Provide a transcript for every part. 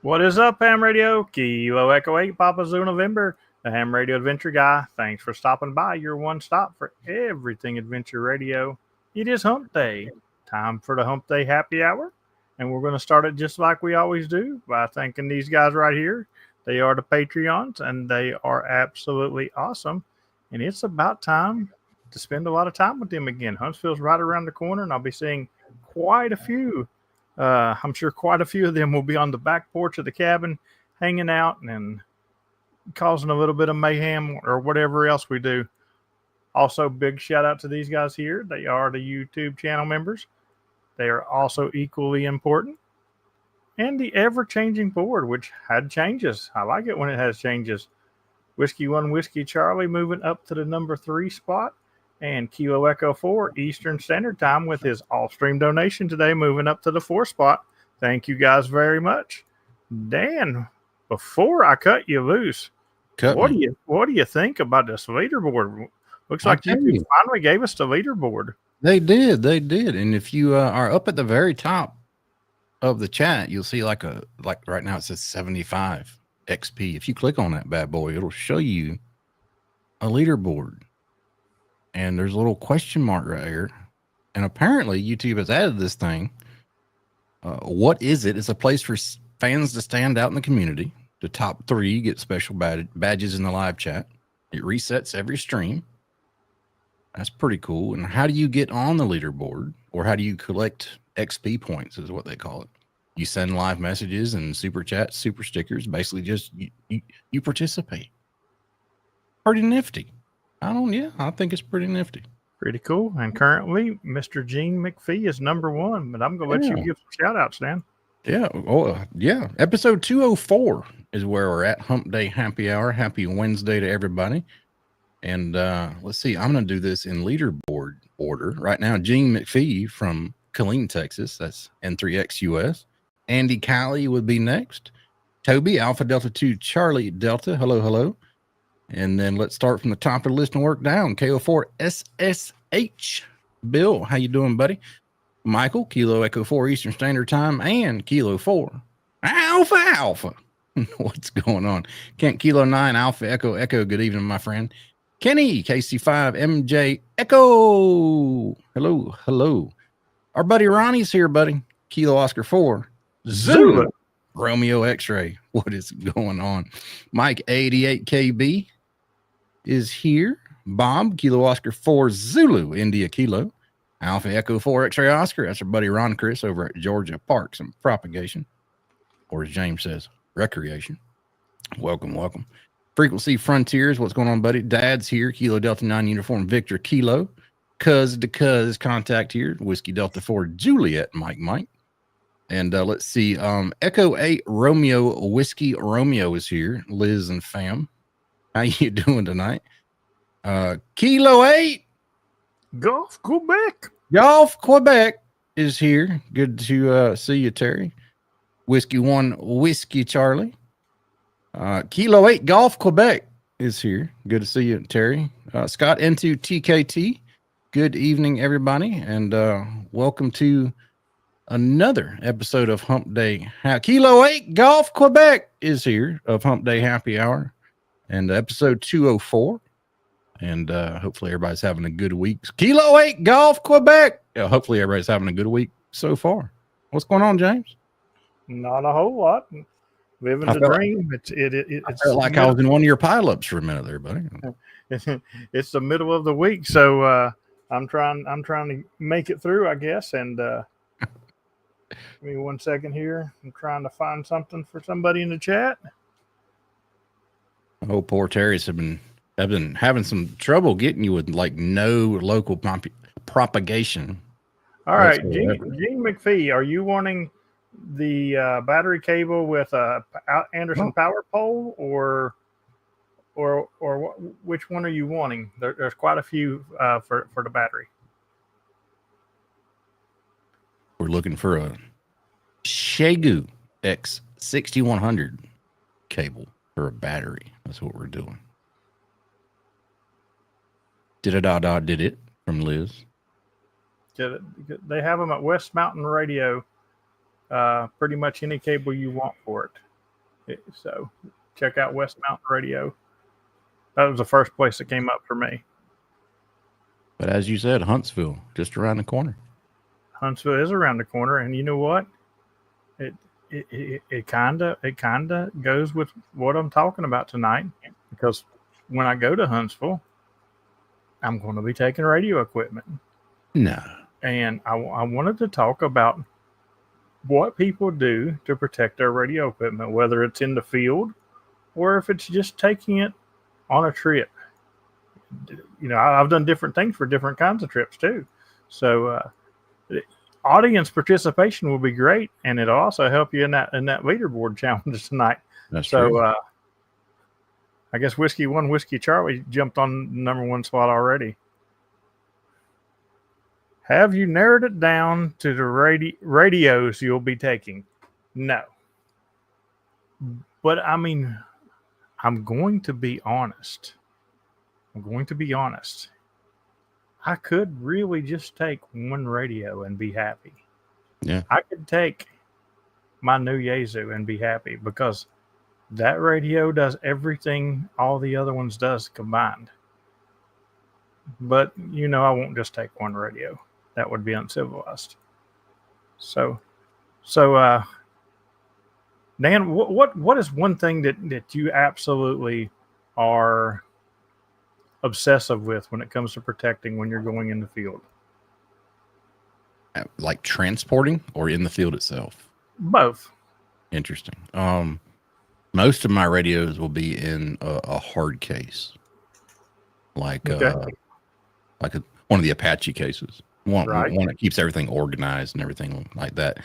What is up, Ham Radio? Kilo Echo 8, Papa Zoo November, the Ham Radio Adventure Guy. Thanks for stopping by, your one stop for everything Adventure Radio. It is Hump Day. Time for the Hump Day Happy Hour. And we're going to start it just like we always do by thanking these guys right here. They are the Patreons, and they are absolutely awesome. And it's about time to spend a lot of time with them again. Huntsville's right around the corner, and I'll be seeing quite a few. I'm sure quite a few of them will be on the back porch of the cabin, hanging out and causing a little bit of mayhem or whatever else we do. Also, big shout out to these guys here. They are the YouTube channel members. They are also equally important. And the ever changing board, which had changes. I like it when it has changes. Whiskey 1 Whiskey Charlie moving up to the number 3 spot. And Kilo Echo 4 Eastern Standard Time with his off-stream donation today moving up to the 4th spot. Thank you guys very much. Dan, before I cut you loose, what do you think about this leaderboard? Looks like YouTube finally gave us the leaderboard. They did. And if you are up at the very top of the chat, you'll see like right now it says 75 XP. If you click on that bad boy, it'll show you a leaderboard. And there's a little question mark right here. And apparently YouTube has added this thing. What is it? It's a place for fans to stand out in the community. The top 3 get special badges in the live chat. It resets every stream. That's pretty cool. And how do you get on the leaderboard? Or how do you collect XP points is what they call it. You send live messages and super chats, super stickers. Basically just you participate. Pretty nifty. I think it's pretty nifty. Pretty cool. And currently, Mr. Gene McPhee is number 1. But I'm going to let you give some shout-outs, Dan. Yeah. Oh, yeah. Episode 204 is where we're at. Hump Day Happy Hour. Happy Wednesday to everybody. And let's see. I'm going to do this in leaderboard order. Right now, Gene McPhee from Killeen, Texas. That's N3XUS. Andy Callie would be next. Toby, Alpha Delta 2 Charlie Delta. Hello. And then let's start from the top of the list and work down. KO4 SSH. Bill, how you doing, buddy? Michael, Kilo Echo 4 Eastern Standard Time, and Kilo 4 Alpha. What's going on? Kent Kilo 9 Alpha Echo. Good evening, my friend. Kenny, KC5 MJ Echo. Hello. Our buddy Ronnie's here, buddy. Kilo Oscar 4 Zulu. Romeo X-Ray. What is going on? Mike 88KB is here. Bob, Kilo Oscar 4 Zulu, India Kilo. Alpha Echo 4 X-Ray Oscar. That's our buddy Ron Chris over at Georgia Parks and Propagation. Or as James says, recreation. Welcome. Frequency Frontiers. What's going on, buddy? Dad's here. Kilo Delta 9 Uniform Victor Kilo. Cuz contact here. Whiskey Delta 4 Juliet Mike. And let's see. Echo 8 Romeo Whiskey Romeo is here. Liz and fam. How you doing tonight? Kilo 8 Golf Quebec is here. Good to see you, Terry. Whiskey 1 Whiskey Charlie. Kilo 8 Golf Quebec is here. Good to see you, Terry. Scott N2 TKT. Good evening, everybody. And welcome to another episode of Hump Day. Kilo 8 Golf Quebec is here of Hump Day Happy Hour. And episode 204. And hopefully everybody's having a good week. Kilo 8 Golf Quebec. Hopefully everybody's having a good week so far. What's going on, James? Not a whole lot. Living the dream. I felt like I was in one of your pileups for a minute there, buddy. It's the middle of the week, so I'm trying to make it through, I guess. And give me 1 second here. I'm trying to find something for somebody in the chat. Oh, poor Terry's have been having some trouble getting you with like no local propagation. All right, Gene McPhee, are you wanting the battery cable with a Anderson power pole, or which one are you wanting? There's quite a few for the battery. We're looking for a Shagu X6100 cable for a battery. That's what we're doing. Did it from Liz. They have them at West Mountain Radio. Pretty much any cable you want for it. So check out West Mountain Radio. That was the first place that came up for me. But as you said, Huntsville, just around the corner. Huntsville is around the corner, and you know what? It kind of goes with what I'm talking about tonight, because when I go to Huntsville, I'm going to be taking radio equipment. No. And I wanted to talk about what people do to protect their radio equipment, whether it's in the field or if it's just taking it on a trip. I've done different things for different kinds of trips too. So audience participation will be great, and it'll also help you in that leaderboard challenge tonight. That's true. I guess Whiskey Charlie jumped on the number one spot already. Have you narrowed it down to the radios you'll be taking? No. But I mean, I'm going to be honest. I could really just take one radio and be happy. Yeah. I could take my new Yaesu and be happy, because that radio does everything all the other ones does combined. But I won't just take one radio. That would be uncivilized. So Dan, what is one thing that you absolutely are obsessive with when it comes to protecting when you're going in the field? Like transporting or in the field itself? Both. Interesting. Most of my radios will be in a hard case, like one of the Apache cases. One that keeps everything organized and everything like that.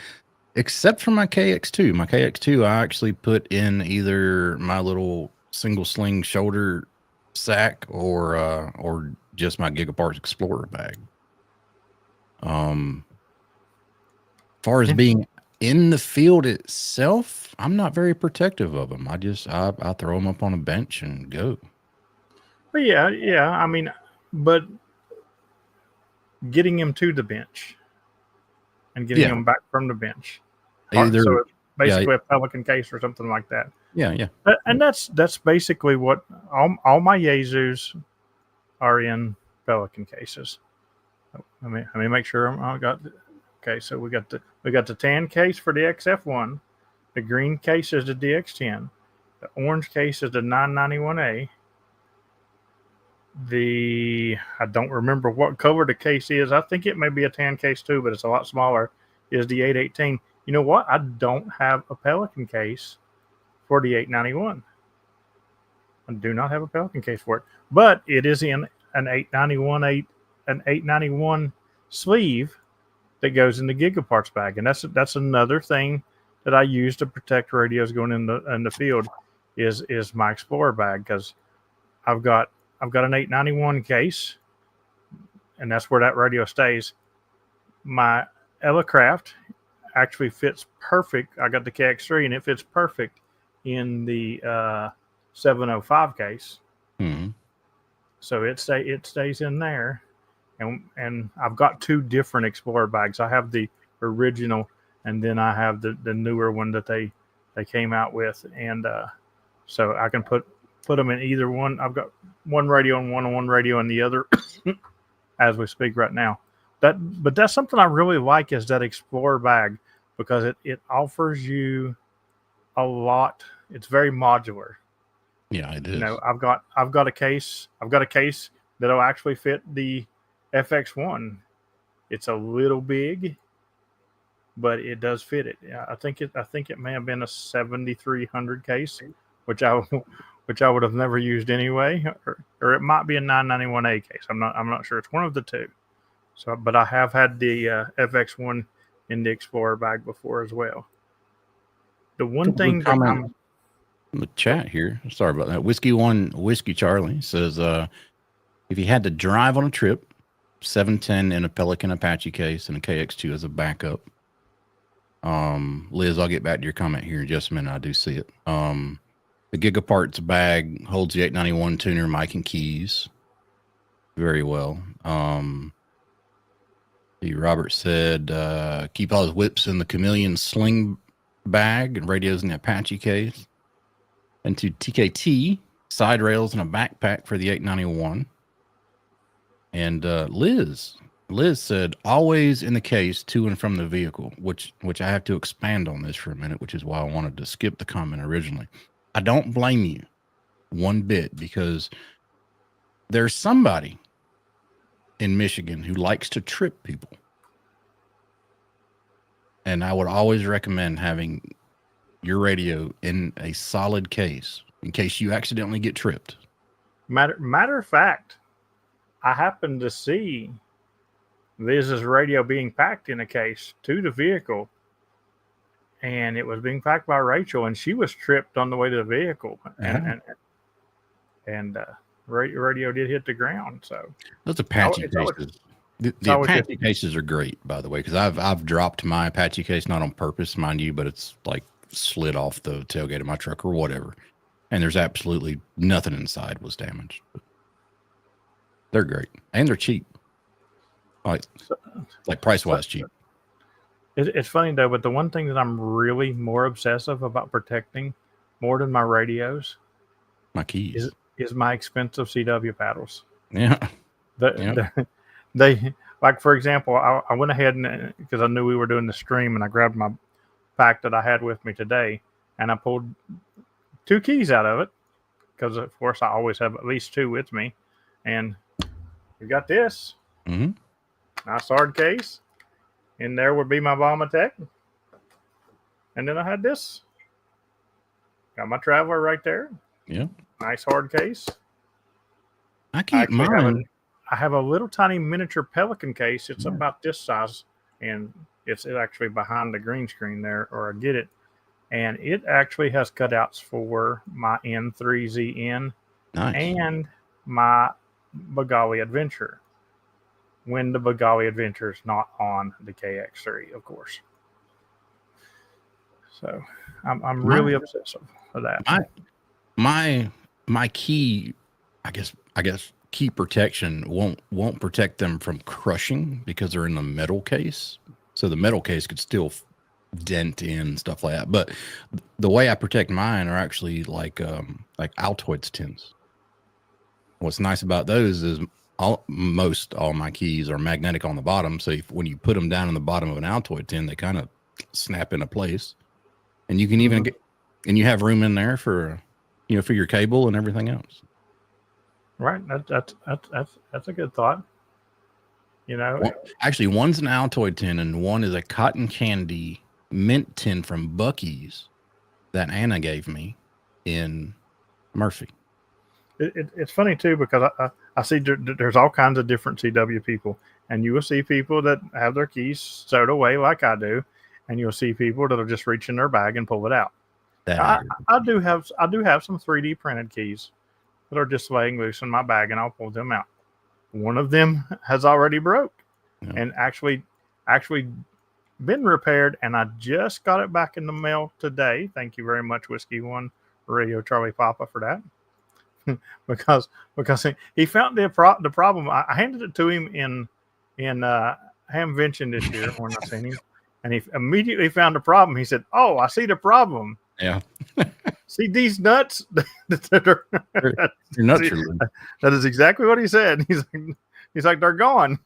Except for my KX2. My KX2, I actually put in either my little single sling shoulder sack or just my Gigaparts Explorer bag. As far as being in the field itself, I'm not very protective of them. I throw them up on a bench and go. But yeah. I mean, but getting him to the bench and getting him back from the bench. So it's basically a Pelican case or something like that. Yeah. And that's basically what all my Yaesus are in, Pelican cases. Let me make sure I got. Okay, so we got the tan case for the XF1, the green case is the DX10, the orange case is the 991A. I don't remember what color the case is. I think it may be a tan case too, but it's a lot smaller. Is the 818. You know what? I don't have a Pelican case for the 891. I do not have a Pelican case for it, but it is in an 891 sleeve that goes in the Gigaparts bag, and that's another thing that I use to protect radios going in the field is my Explorer bag, because I've got an 891 case, and that's where that radio stays. My Elecraft actually fits perfect. I got the KX3, and it fits perfect in the 705 case. Mm-hmm. So it stays in there, and I've got two different Explorer bags. I have the original, and then I have the newer one that they came out with, and so I can put them in either one. I've got one radio and one radio and the other as we speak right now. But that's something I really like, is that Explorer bag, because it offers you a lot. It's very modular. Yeah, it is. I've got a case that'll actually fit the FX1. It's a little big, but it does fit it. I think it may have been a 7300 case, which I would have never used anyway, or it might be a 991A case. I'm not sure. It's one of the two. So, but I have had the FX1 in the Explorer bag before as well. The one thing that I'm in the chat here, sorry about that. Whiskey Charlie says, if you had to drive on a trip, 710 in a Pelican Apache case and a KX2 as a backup. Liz, I'll get back to your comment here in just a minute. I do see it. The Gigaparts bag holds the 891 tuner, mic, and keys very well. Robert said, keep all his whips in the Chameleon sling bag and radios in the Apache case. And to TKT, side rails and a backpack for the 891. And Liz said, always in the case to and from the vehicle, which I have to expand on this for a minute, which is why I wanted to skip the comment originally. I don't blame you one bit, because there's somebody in Michigan who likes to trip people. And I would always recommend having your radio in a solid case in case you accidentally get tripped. Matter of fact, I happened to see Liz's radio being packed in a case to the vehicle, and it was being packed by Rachel, and she was tripped on the way to the vehicle, and radio did hit the ground. So those Apache cases. The Apache cases are great, by the way, because I've dropped my Apache case, not on purpose, mind you, but it's like slid off the tailgate of my truck or whatever, and there's absolutely nothing inside was damaged. But they're great, and they're cheap, like price wise cheap. It's funny though, but the one thing that I'm really more obsessive about protecting more than my radios, my keys, is my expensive CW paddles. Yeah. They like, for example, I went ahead and, because I knew we were doing the stream, and I grabbed my pack that I had with me today, and I pulled 2 keys out of it, because of course I always have at least 2 with me. And we got this nice hard case. In there would be my Vomitech. And then I had this. Got my Traveler right there. Yeah. Nice hard case. I keep mine. I have a little tiny miniature Pelican case. It's about this size, and it's actually behind the green screen there, or I get it. And it actually has cutouts for my N3ZN and my Bengali Adventure, when the Bengali Adventure is not on the KX3, of course. So I'm really obsessive with that. My key, I guess key protection won't protect them from crushing, because they're in the metal case. So the metal case could still dent in, stuff like that. But the way I protect mine are actually like Altoids tins. What's nice about those is almost all my keys are magnetic on the bottom. So when you put them down in the bottom of an Altoid tin, they kind of snap into place, and you can even and you have room in there for, for your cable and everything else. Right. That's a good thought. Actually, one's an Altoid tin and one is a cotton candy mint tin from Buc-ee's that Anna gave me in Murphy. It's funny too, because I see there's all kinds of different CW people, and you will see people that have their keys stowed away like I do, and you'll see people that'll just reach in their bag and pull it out. I do have some 3D printed keys that are just laying loose in my bag, and I'll pull them out. One of them has already broke and actually been repaired, and I just got it back in the mail today. Thank you very much, Whiskey One Radio Charlie Papa, for that. because he found the problem. I handed it to him in Hamvention this year when I seen him, and he immediately found the problem. He said, "Oh, I see the problem. Yeah, see these nuts? They're nuts. That is exactly what he said. He's like they're gone."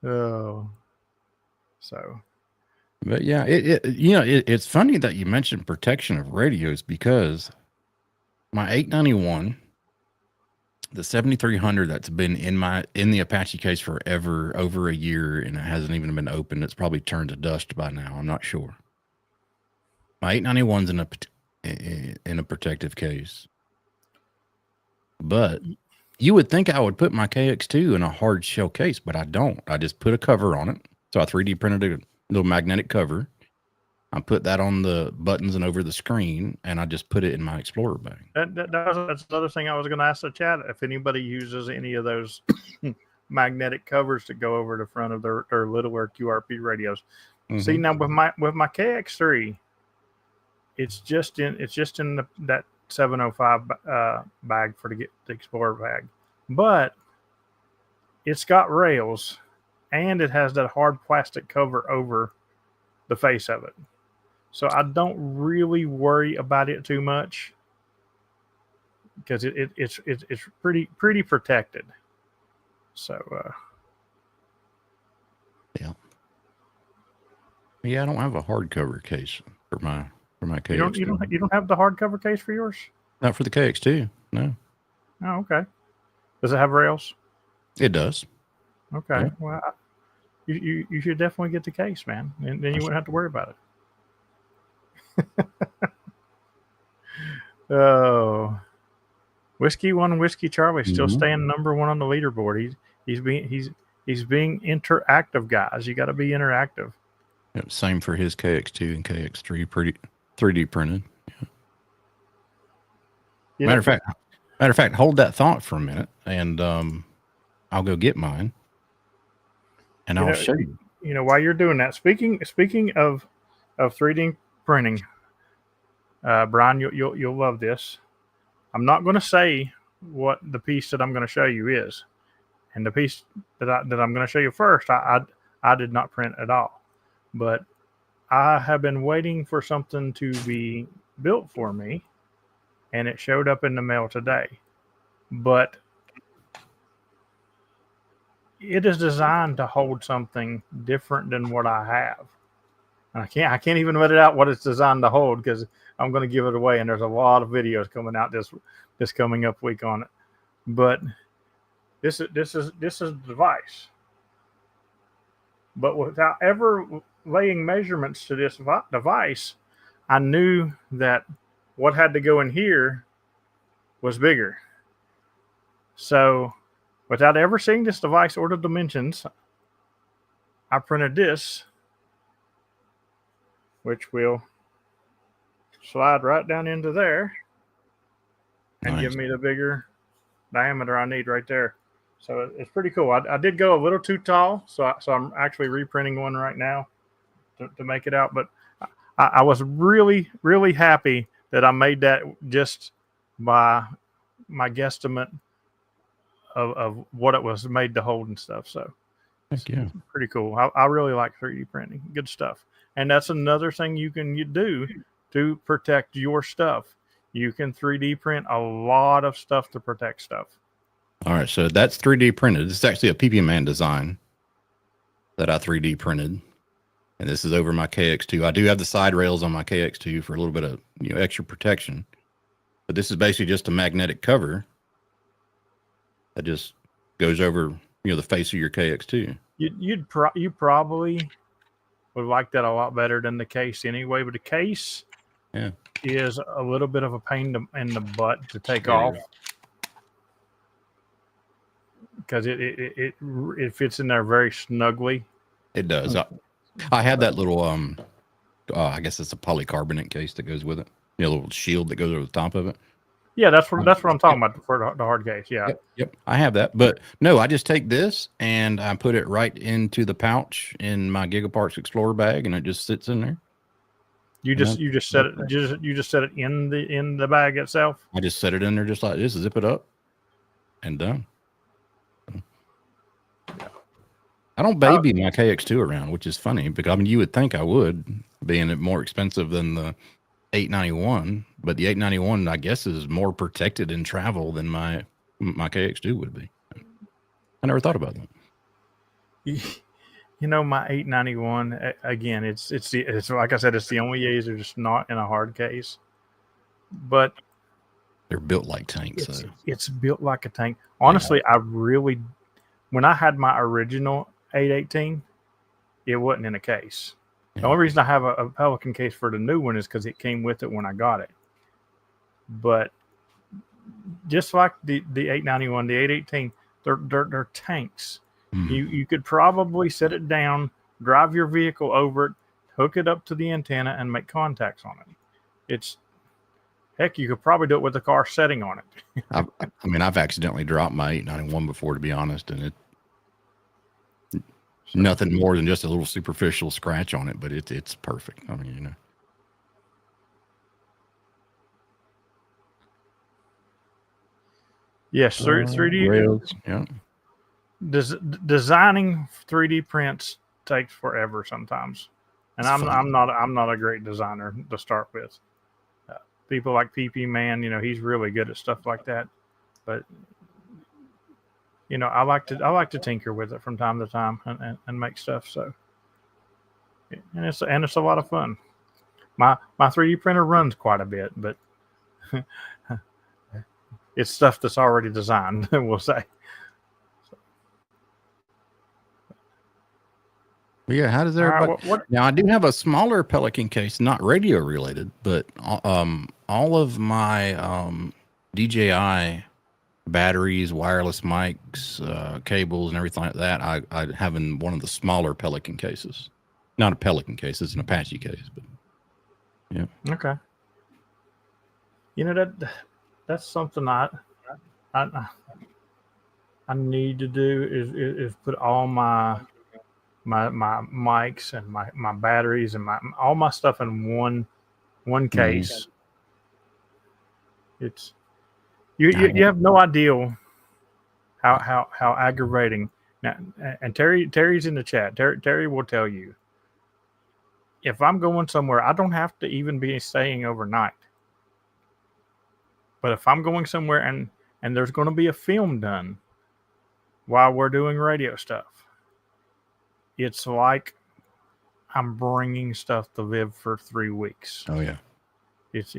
Oh, so. But yeah, it's funny that you mentioned protection of radios, because my 891, the 7300 that's been in the Apache case forever, over a year, and it hasn't even been opened. It's probably turned to dust by now. I'm not sure. My 891's in a protective case, but you would think I would put my KX2 in a hard shell case, but I don't. I just put a cover on it. So I 3D printed a little magnetic cover. I put that on the buttons and over the screen, and I just put it in my Explorer bag. That's the other thing I was going to ask the chat, if anybody uses any of those magnetic covers that go over the front of their littler QRP radios. See, now with my KX3, it's just in that 705 bag for the Explorer bag, but it's got rails, and it has that hard plastic cover over the face of it. So I don't really worry about it too much because it's pretty protected. So Yeah, I don't have a hardcover case for my KX2. you don't have the hardcover case for yours? Not for the KX2. No. Oh, okay. Does it have rails? It does. Okay. Yeah. Well, you should definitely get the case, man, and then you wouldn't have to worry about it. Oh, Whiskey One Whiskey Charlie still staying number one on the leaderboard. He's being interactive, guys. You got to be interactive. Yep, same for his KX2 and KX3, pretty 3D printed. Yeah. Matter of fact, hold that thought for a minute, and I'll go get mine, and I'll show you. You know, while you're doing that, speaking of 3D printing, Brian, you'll love this. I'm not going to say what the piece that I'm going to show you is, and the piece that I'm going to show you first, I did not print at all, but I have been waiting for something to be built for me, and it showed up in the mail today. But it is designed to hold something different than what I have. And I can't even let it out what it's designed to hold because I'm going to give it away, and there's a lot of videos coming out this coming up week on it. But this is the device. But without ever laying measurements to this device, I knew that what had to go in here was bigger. So without ever seeing this device or the dimensions, I printed this, which will slide right down into there and give me the bigger diameter I need right there. So it's pretty cool. I did go a little too tall, so I'm actually reprinting one right now to make it out. But I was really, really happy that I made that just by my guesstimate of what it was made to hold and stuff. So it's pretty cool. I really like 3D printing. Good stuff. And that's another thing you can do to protect your stuff. You can 3D print a lot of stuff to protect stuff. All right, so that's 3D printed. It's actually a PP Man design that I 3D printed. And this is over my KX2. I do have the side rails on my KX2 for a little bit of extra protection. But this is basically just a magnetic cover that just goes over the face of your KX2. You probably would like that a lot better than the case anyway. But the case is a little bit of a pain in the butt to take off because it fits in there very snugly. It does. I had that little I guess it's a polycarbonate case that goes with it. A little shield that goes over the top of it. Yeah, that's what I'm talking about for the hard case. Yeah. Yep. I have that. But no, I just take this and I put it right into the pouch in my Gigaparts Explorer bag, and it just sits in there. You just set it in the bag itself. I just set it in there just like this, zip it up, and done. I don't baby my KX2 around, which is funny because you would think I would, being it more expensive than the 891, but the 891 I guess is more protected in travel than my KX2 would be. I never thought about that. My 891 again. It's like I said, it's the only Yays are just not in a hard case, but they're built like tanks. It's built like a tank. Honestly, I really, when I had my original 818, it wasn't in a case. The only reason I have a Pelican case for the new one is because it came with it when I got it. But just like the 891, the 818, they're tanks. You could probably set it down, drive your vehicle over it, hook it up to the antenna, and make contacts on it. Heck, you could probably do it with the car setting on it. I've accidentally dropped my 891 before, to be honest, and nothing more than just a little superficial scratch on it, but it's perfect. Yes, 3D rails. Yeah. Designing 3D prints takes forever sometimes. And It's fun. I'm not a great designer to start with. People like PP Man, he's really good at stuff like that. But I like to tinker with it from time to time and make stuff. So and it's a lot of fun. My 3D printer runs quite a bit, but it's stuff that's already designed. We'll say. Yeah, how does All right, everybody? Now, I do have a smaller Pelican case, not radio related, but all of my DJI batteries, wireless mics, cables, and everything like that, I have in one of the smaller Pelican cases. Not a Pelican case; it's an Apache case. But yeah, okay. That's something I need to do is put all my mics and my batteries and all my stuff in one case. It's you have no idea how aggravating. Now, and Terry's in the chat. Terry will tell you, if I'm going somewhere, I don't have to even be staying overnight. But if I'm going somewhere and there's going to be a film done while we're doing radio stuff, it's like I'm bringing stuff to live for 3 weeks. Oh yeah, it's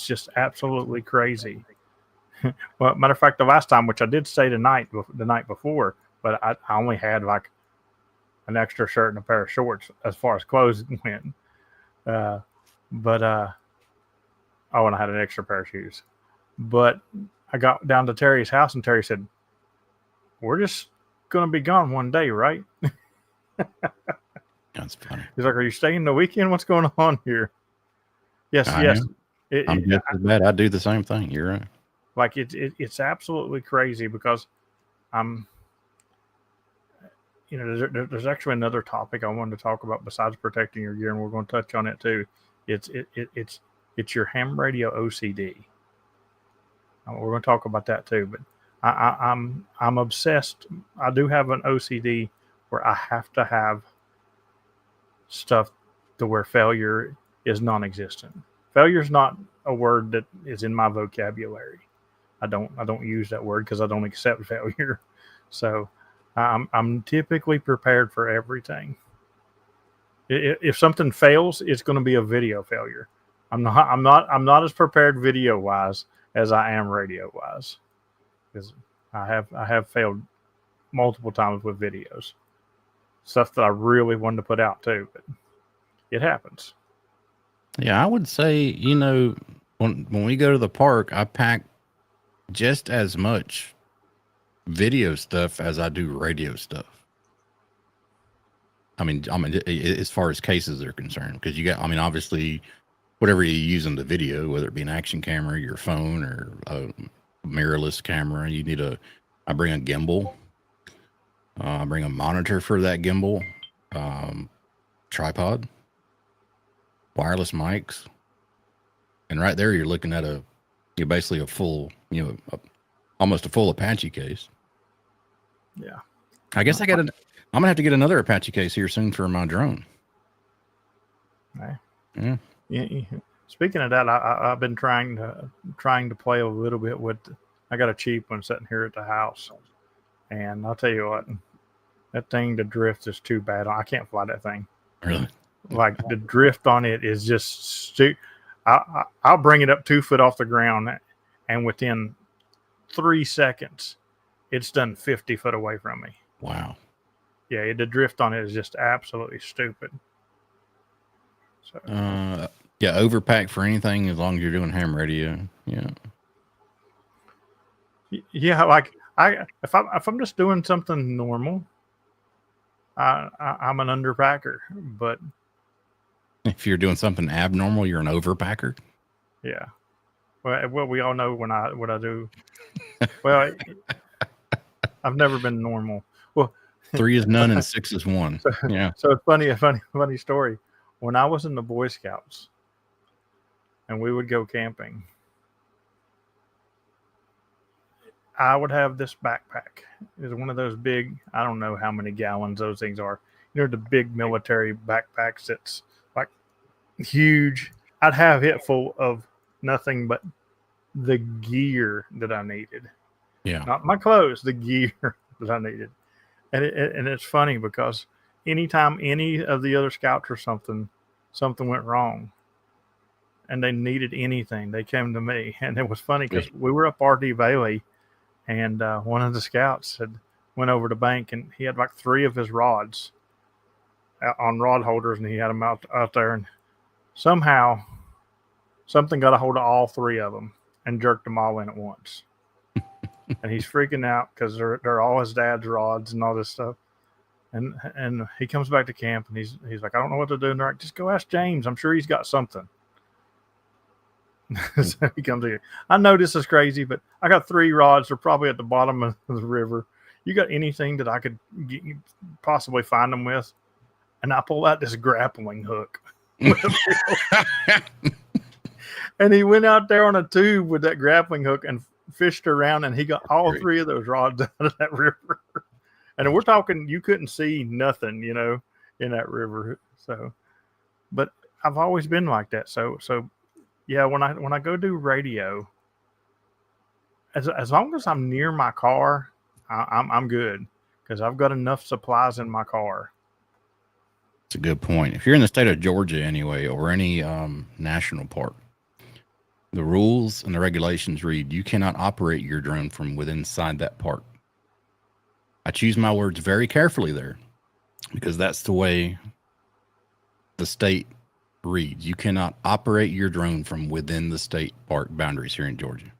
just absolutely crazy. Well, matter of fact, the last time, which I did stay the night before, but I only had like an extra shirt and a pair of shorts as far as clothes went. Oh, and I had an extra pair of shoes. But I got down to Terry's house, and Terry said, "We're just going to be gone one day, right?" that's funny. He's like, "Are you staying the weekend? What's going on here?" Yes. I'm just as bad. I do the same thing. You're right. Like it's absolutely crazy because I'm, there's actually another topic I wanted to talk about besides protecting your gear, and we're going to touch on it too. It's your ham radio OCD. We're going to talk about that too, but I'm obsessed. I do have an OCD where I have to have stuff to where failure is non-existent. Failure is not a word that is in my vocabulary. I don't use that word because I don't accept failure. So I'm typically prepared for everything. If something fails, it's going to be a video failure. I'm not as prepared video wise as I am radio wise, because I have failed multiple times with videos, stuff that I really wanted to put out too, but it happens. Yeah, I would say, when we go to the park, I pack just as much video stuff as I do radio stuff. I mean, as far as cases are concerned, because obviously, whatever you use in the video, whether it be an action camera, your phone, or a mirrorless camera, I bring a gimbal. I bring a monitor for that gimbal, tripod, wireless mics, and right there you're looking at basically a full, almost a full Apache case. Yeah, I guess I'm gonna have to get another Apache case here soon for my drone. Okay. Yeah. Speaking of that, I've been trying to play a little bit with. I got a cheap one sitting here at the house, and I'll tell you what, that thing, the drift is too bad. I can't fly that thing. Really? Like the drift on it is just I'll bring it up 2 foot off the ground, and within 3 seconds, it's done 50 foot away from me. Wow. Yeah, the drift on it is just absolutely stupid. So, overpack for anything as long as you're doing ham radio. Yeah. Yeah, like if I'm just doing something normal, I'm an underpacker. But if you're doing something abnormal, you're an overpacker. Yeah. Well, we all know what I do. Well, I've never been normal. Well, 3 is none and 6 is 1. Yeah. So it's funny story. When I was in the Boy Scouts and we would go camping, I would have this backpack. It's one of those big, I don't know how many gallons those things are. the big military backpacks that's like huge. I'd have it full of nothing but the gear that I needed. Yeah. Not my clothes, the gear that I needed. And it's funny because anytime any of the other scouts or something went wrong and they needed anything, they came to me. And it was funny because we were up RD Valley, and one of the scouts had went over to bank, and he had like 3 of his rods on rod holders, and he had them out there, and somehow something got a hold of all 3 of them and jerked them all in at once. And he's freaking out because they're all his dad's rods and all this stuff. And he comes back to camp, and he's like, I don't know what to do. And they're like, just go ask James. I'm sure he's got something. So he comes here. I know this is crazy, but I got 3 rods. They're probably at the bottom of the river. You got anything that I could possibly find them with? And I pull out this grappling hook. And he went out there on a tube with that grappling hook and fished around, and he got all 3 of those rods out of that river. And we're talking, you couldn't see nothing, in that river. So, but I've always been like that. So yeah, when I go do radio, as long as I'm near my car, I'm good because I've got enough supplies in my car. It's a good point. If you're in the state of Georgia anyway, or any national park, the rules and the regulations read you cannot operate your drone from within inside that park. I choose my words very carefully there because that's the way the state reads. You cannot operate your drone from within the state park boundaries here in Georgia.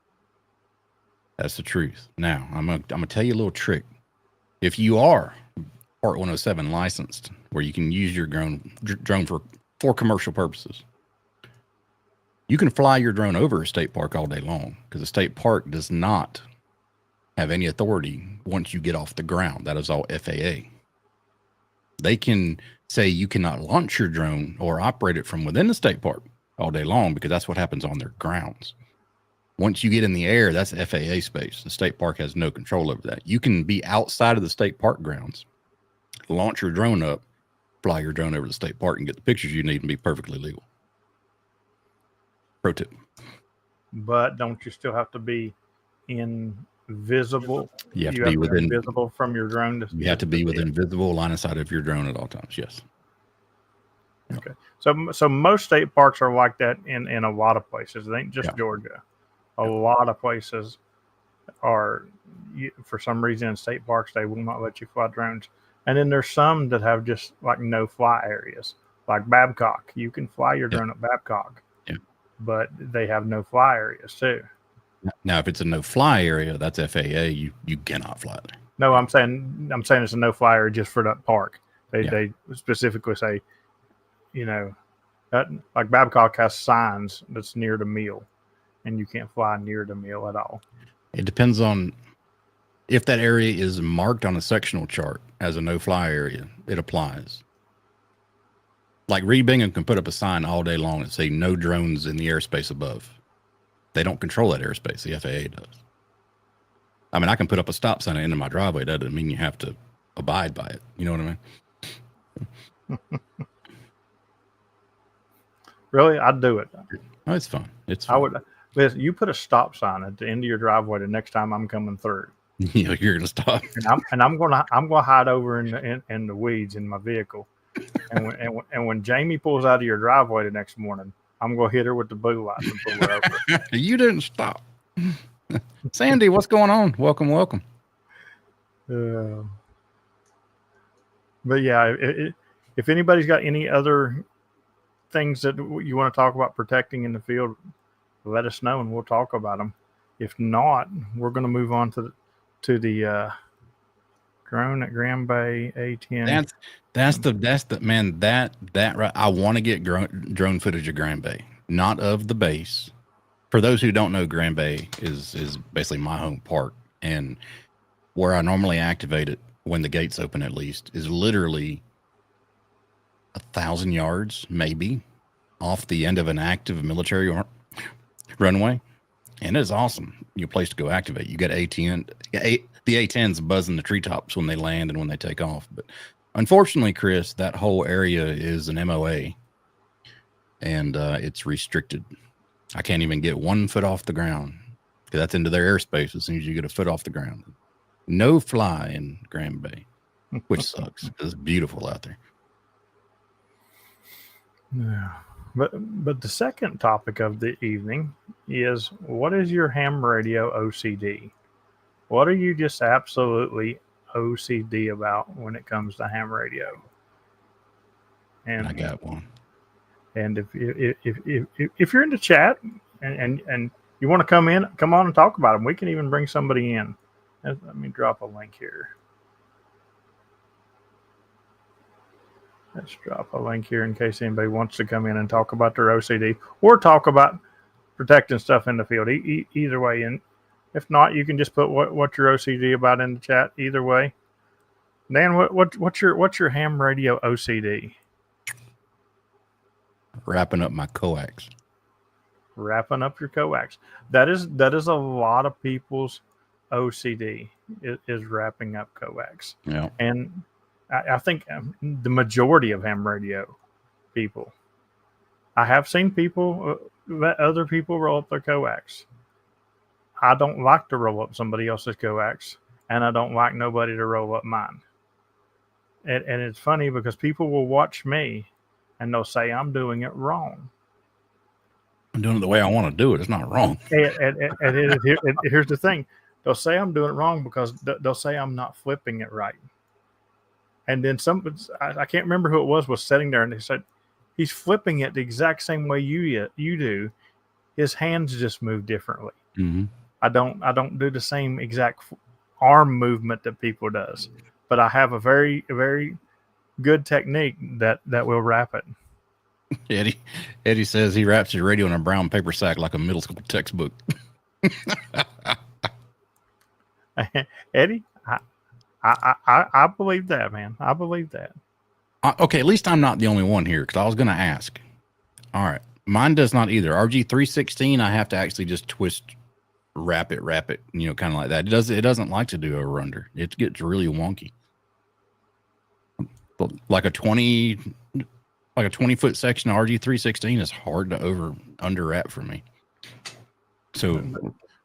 That's the truth. Now, I'm gonna tell you a little trick. If you are Part 107 licensed, where you can use your drone for commercial purposes, you can fly your drone over a state park all day long because the state park does not have any authority once you get off the ground. That is all FAA. They can say you cannot launch your drone or operate it from within the state park all day long because that's what happens on their grounds. Once you get in the air, that's FAA space. The state park has no control over that. You can be outside of the state park grounds, launch your drone up, fly your drone over the state park, and get the pictures you need and be perfectly legal. Pro tip. But don't you still have to be invisible? You have to be within visible from your drone. You have to be within visible line of sight of your drone at all times. Yes. Okay. So most state parks are like that in a lot of places. It ain't just Georgia. A lot of places are, for some reason, in state parks they will not let you fly drones. And then there's some that have just like no fly areas, like Babcock. You can fly your drone at Babcock, but they have no fly areas too. Now, if it's a no fly area, that's FAA. You cannot fly there. No, I'm saying it's a no fly area just for that park. They specifically say, that, like Babcock has signs that's near the mill, and you can't fly near the mill at all. It depends on if that area is marked on a sectional chart as a no fly area. It applies. Like Reed Bingham can put up a sign all day long and say no drones in the airspace above. They don't control that airspace. The FAA does. I mean, I can put up a stop sign at the end of my driveway. That doesn't mean you have to abide by it. You know what I mean? Really? I'd do it. Oh, it's fun. It's fun. I would. Listen, you put a stop sign at the end of your driveway the next time I'm coming through. You're gonna stop. And I'm gonna hide over in the weeds in my vehicle. And when Jamie pulls out of your driveway the next morning, I'm gonna hit her with the blue light and pull her over. You didn't stop. Sandy, what's going on? Welcome. But yeah, if anybody's got any other things that you want to talk about protecting in the field, let us know and we'll talk about them. If not, we're going to move on to the drone at Grand Bay A10. That's the man that right. I want to get drone footage of Grand Bay, not of the base. For those who don't know, Grand Bay is basically my home park, and where I normally activate it when the gates open, at least, is literally 1,000 yards, maybe, off the end of an active military runway, and it's awesome. Your place to go activate. You got A10, the A10s buzzing the treetops when they land and when they take off. But Unfortunately, Chris, that whole area is an MOA, and it's restricted. I can't even get 1 foot off the ground because that's into their airspace as soon as you get a foot off the ground. No fly in Grand Bay, which sucks. It's beautiful out there. Yeah. But the second topic of the evening is, what is your ham radio OCD? What are you just absolutely OCD about when it comes to ham radio? And I got one. And if you're in the chat and you want to come on and talk about them, we can even bring somebody in. Let me drop a link here. Let's drop a link here in case anybody wants to come in and talk about their OCD or talk about protecting stuff in the field. Either way, and if not, you can just put what your OCD about in the chat. Either way, Dan, what's your ham radio OCD? Wrapping up my coax. Wrapping up your coax. That is a lot of people's OCD is wrapping up coax. Yeah. And I think the majority of ham radio people, I have seen people let other people roll up their coax. I don't like to roll up somebody else's coax, and I don't like nobody to roll up mine. And it's funny because people will watch me and they'll say I'm doing it wrong. I'm doing it the way I want to do it. It's not wrong. And here's the thing. They'll say I'm doing it wrong because they'll say I'm not flipping it right. And then I can't remember who it was sitting there, and they said, he's flipping it the exact same way you do. His hands just move differently. Mm-hmm. I don't do the same exact arm movement that people does, but I have a very, very good technique that will wrap it. Eddie says he wraps his radio in a brown paper sack like a middle school textbook. Eddie, I believe that, man. I believe that. Okay, at least I'm not the only one here, because I was going to ask. All right, mine does not either. RG316, I have to actually just wrap it, kind of like that. It doesn't like to do over under. It gets really wonky. Like a 20 foot section of RG316 is hard to under wrap for me. So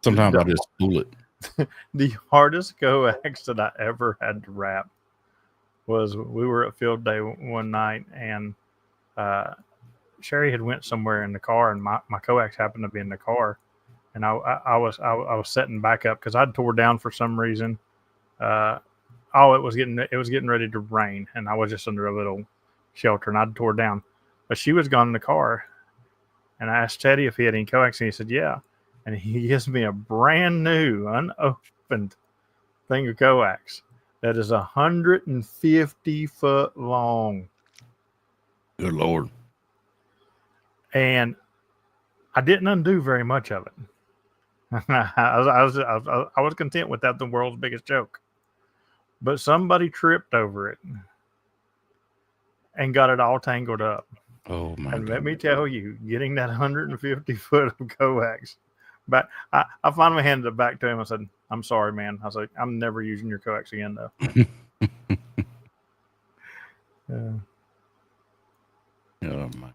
sometimes I just spool it. The hardest coax that I ever had to wrap was we were at field day one night, and Sherry had went somewhere in the car, and my coax happened to be in the car, and I was setting back up because I'd tore down for some reason. It was getting ready to rain, and I was just under a little shelter, and I'd tore down, but she was gone in the car, and I asked Teddy if he had any coax, and he said yeah. And he gives me a brand new, unopened thing of coax that is 150 foot long. Good Lord. And I didn't undo very much of it. I was content with that, the world's biggest joke. But somebody tripped over it and got it all tangled up. Oh, my And God. let me tell you, getting that 150 foot of coax. But I finally handed it back to him. I said, I'm sorry, man. I said, I'm never using your coax again, though. Oh, my.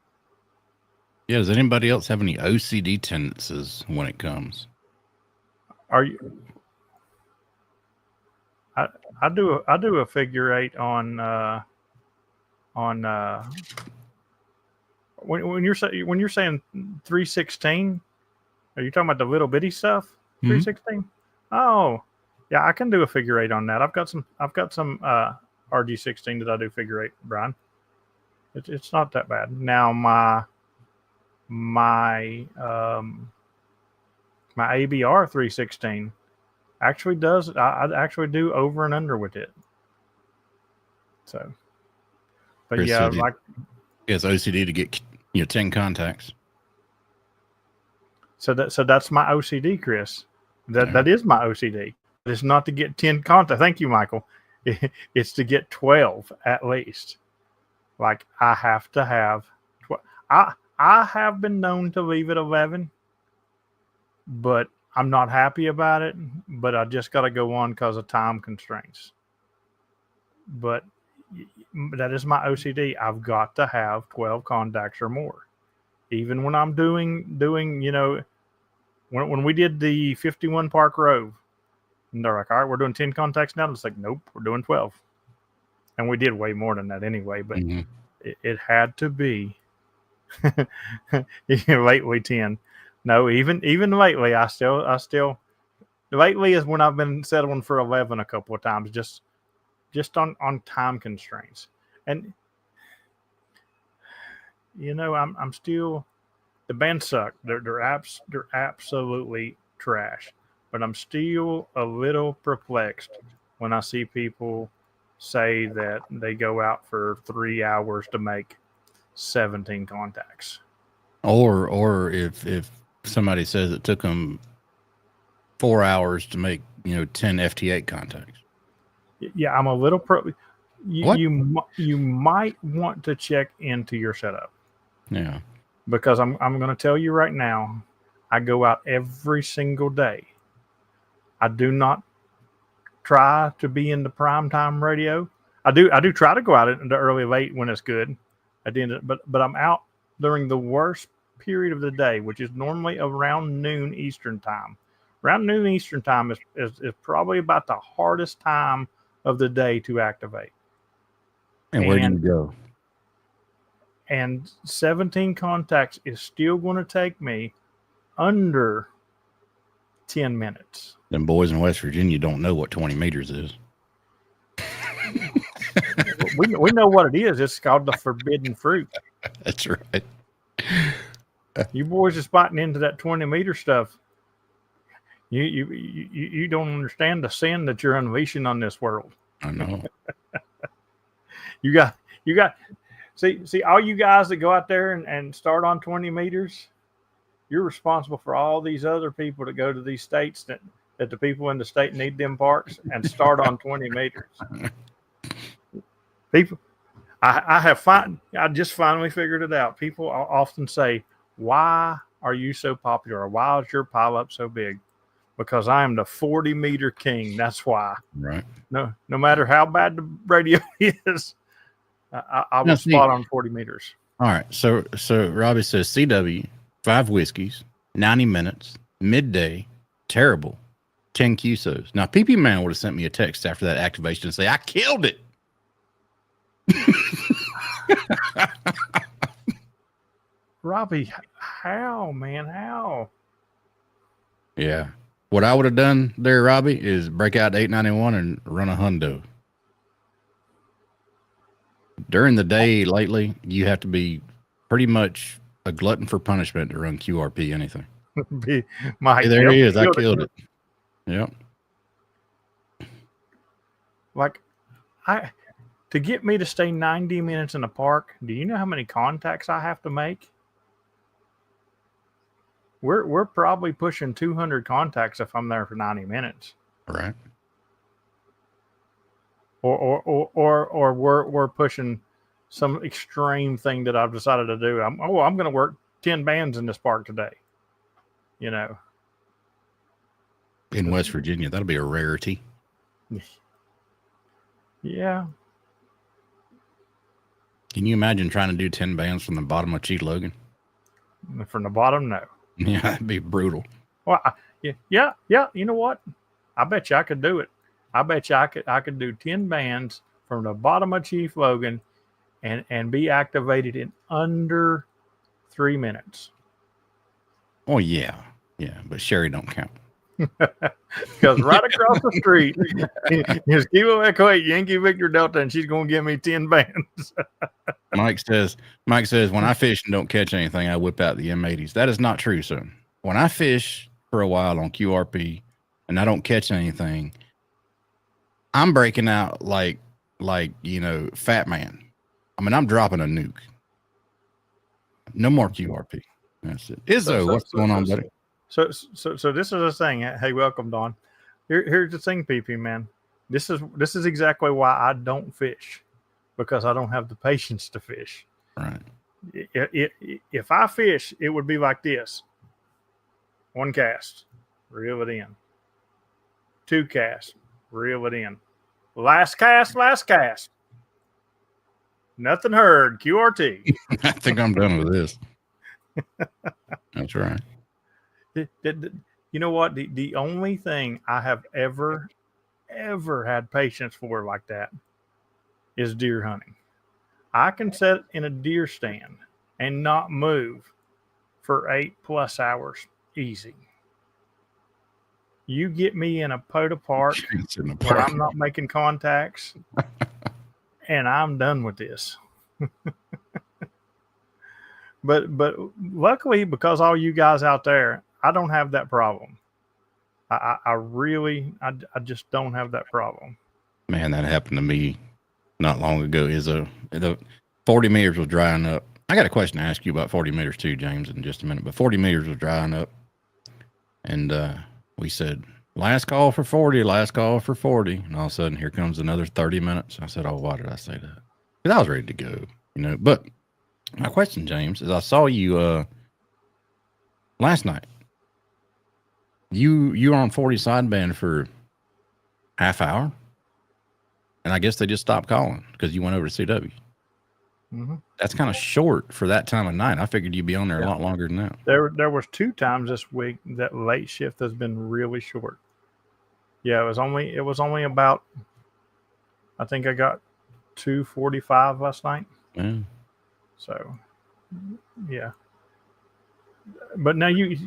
Yeah, does anybody else have any OCD tendencies when it comes? Are you? I do a figure eight on when you're saying 316. Are you talking about the little bitty stuff? 316? Oh, yeah, I can do a figure eight on that. I've got some RG16 that I do figure eight, Brian. It's not that bad. Now my ABR 316 actually does. I actually do over and under with it. So, but Chris, yeah, it's OCD to get 10 contacts. So that's my OCD, Chris. That is my OCD. It's not to get 10 contacts. Thank you, Michael. It's to get 12 at least. Like I have to have 12. I have been known to leave at 11, but I'm not happy about it. But I just got to go on because of time constraints. But that is my OCD. I've got to have 12 contacts or more. Even when I'm doing when we did the 51 Park Row, and they're like, all right, we're doing 10 contacts now. It's like, nope, we're doing 12. And we did way more than that anyway, but it had to be lately 10. No, even lately, I still lately is when I've been settling for 11 a couple of times, just on time constraints. And I'm still, the band suck. They're absolutely trash. But I'm still a little perplexed when I see people say that they go out for 3 hours to make 17 contacts. Or if somebody says it took them 4 hours to make 10 FT8 contacts. Yeah, I'm a little you might want to check into your setup. Yeah. Because I'm going to tell you right now, I go out every single day. I do not try to be in the prime time radio. I do try to go out in the early late when it's good. But I'm out during the worst period of the day, which is normally around noon Eastern time. Around noon Eastern time is probably about the hardest time of the day to activate. And where do you go? And 17 contacts is still going to take me under 10 minutes. Them boys in West Virginia don't know what 20 meters is. we know what it is. It's called the forbidden fruit. That's right. You boys are spotting into that 20-meter stuff. You don't understand the sin that you're unleashing on this world. I know. You got see all you guys that go out there and start on 20 meters, you're responsible for all these other people that go to these states that the people in the state need them parks and start on 20 meters. People, I just finally figured it out. People often say, why are you so popular? Or why is your pile up so big? Because I am the 40-meter king. That's why. Right. No matter how bad the radio is, I will spot on 40 meters. All right. So Robbie says CW, 5 whiskeys, 90 minutes, midday, terrible, 10 QSOs. Now, PP Man would have sent me a text after that activation and say, I killed it. Robbie, how, man? How? Yeah. What I would have done there, Robbie, is break out 891 and run a hundo. During the day lately, you have to be pretty much a glutton for punishment to run QRP anything. Mike, there he is. I killed it. Yep. Like, to get me to stay 90 minutes in the park, do you know how many contacts I have to make? We're probably pushing 200 contacts if I'm there for 90 minutes. Right. Or we're pushing some extreme thing that I've decided to do. I'm going to work 10 bands in this park today. In West Virginia, that'll be a rarity. Yeah. Can you imagine trying to do 10 bands from the bottom of Chief Logan? From the bottom, no. Yeah, that'd be brutal. Well, yeah. You know what? I bet you I could do it. I bet you I could do 10 bands from the bottom of Chief Logan and be activated in under 3 minutes. Oh, yeah. Yeah, but Sherry don't count. Because right across the street is Kilo Echo 8 Yankee Victor Delta, and she's going to give me 10 bands. Mike says, when I fish and don't catch anything, I whip out the M80s. That is not true, son. When I fish for a while on QRP and I don't catch anything, I'm breaking out like Fat Man. I mean, I'm dropping a nuke. No more QRP. That's it. Izzo, what's going on, buddy? So this is a thing. Hey, welcome, Don. Here's the thing, PP man. This is exactly why I don't fish, because I don't have the patience to fish. Right. If I fish, it would be like this: 1 cast, reel it in. 2 casts, reel it in. Last cast. Nothing heard. QRT. I think I'm done with this. That's right. You know what? The only thing I have ever had patience for like that is deer hunting. I can sit in a deer stand and not move for 8+ hours easy. You get me in a POTA park where I'm not making contacts, and I'm done with this. But luckily, because all you guys out there, I don't have that problem. I really just don't have that problem. Man, that happened to me not long ago. The 40 meters was drying up. I got a question to ask you about 40 meters too, James, in just a minute. But 40 meters was drying up, and we said, last call for 40, last call for 40. And all of a sudden, here comes another 30 minutes. I said, oh, why did I say that? Because I was ready to go, But my question, James, is I saw you last night. You were on 40 sideband for half hour, and I guess they just stopped calling because you went over to CW. Mm-hmm. That's kind of short for that time of night. I figured you'd be on there a lot longer than that. There was 2 times this week that late shift has been really short. Yeah, it was only about, I think I got 2:45 last night. Yeah. So, yeah. But now you